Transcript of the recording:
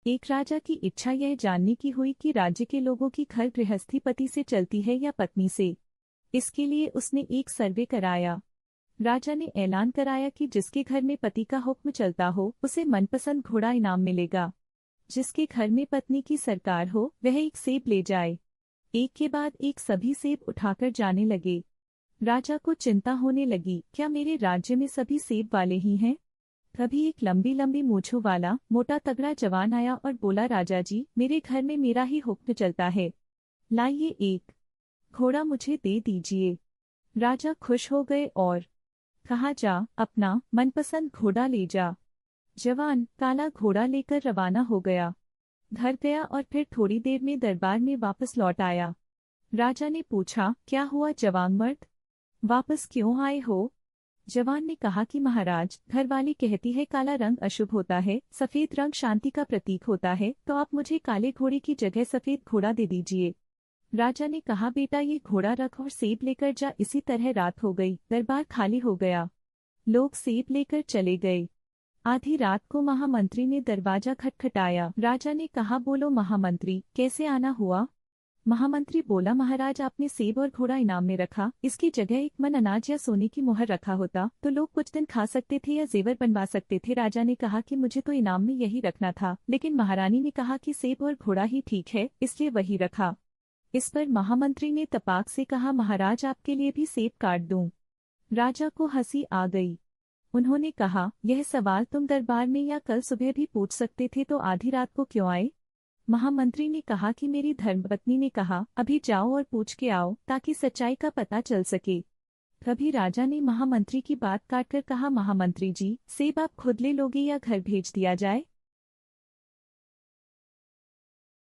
एक राजा की इच्छा यह जानने की हुई कि राज्य के लोगों की घर गृहस्थी पति से चलती है या पत्नी से। इसके लिए उसने एक सर्वे कराया। राजा ने ऐलान कराया कि जिसके घर में पति का हुक्म चलता हो उसे मनपसंद घोड़ा इनाम मिलेगा। जिसके घर में पत्नी की सरकार हो वह एक सेब ले जाए। एक के बाद एक सभी सेब उठाकर जाने लगे। राजा को चिंता होने लगी, क्या मेरे राज्य में सभी सेब वाले ही हैं? तभी एक लंबी लंबी मूंछों वाला मोटा तगड़ा जवान आया और बोला, राजा जी, मेरे घर में मेरा ही हुक्म चलता है, लाइए एक घोड़ा मुझे दे दीजिए। राजा खुश हो गए और कहा, जा अपना मनपसंद घोड़ा ले जा। जवान काला घोड़ा लेकर रवाना हो गया, घर गया और फिर थोड़ी देर में दरबार में वापस लौट आया। राजा ने पूछा, क्या हुआ जवान मर्द, वापस क्यों आए हो? जवान ने कहा कि महाराज, घरवाली कहती है काला रंग अशुभ होता है, सफेद रंग शांति का प्रतीक होता है, तो आप मुझे काले घोड़े की जगह सफेद घोड़ा दे दीजिए। राजा ने कहा, बेटा ये घोड़ा रख और सेब लेकर जा। इसी तरह रात हो गई, दरबार खाली हो गया। लोग सेब लेकर चले गए। आधी रात को महामंत्री ने दरवाजा खटखटाया। राजा ने कहा, बोलो महामंत्री, कैसे आना हुआ? महामंत्री बोला, महाराज आपने सेब और घोड़ा इनाम में रखा, इसकी जगह एक मन अनाज या सोने की मोहर रखा होता तो लोग कुछ दिन खा सकते थे या जेवर बनवा सकते थे। राजा ने कहा कि मुझे तो इनाम में यही रखना था, लेकिन महारानी ने कहा कि सेब और घोड़ा ही ठीक है, इसलिए वही रखा। इस पर महामंत्री ने तपाक से कहा, महाराज आपके लिए भी सेब काट दूं? राजा को हंसी आ गई। उन्होंने कहा, यह सवाल तुम दरबार में या कल सुबह भी पूछ सकते थे, तो आधी रात को क्यों आए? महामंत्री ने कहा कि मेरी धर्मपत्नी ने कहा, अभी जाओ और पूछ के आओ ताकि सच्चाई का पता चल सके। तभी राजा ने महामंत्री की बात काटकर कहा, महामंत्री जी, सेब आप खुद ले लोगे या घर भेज दिया जाए?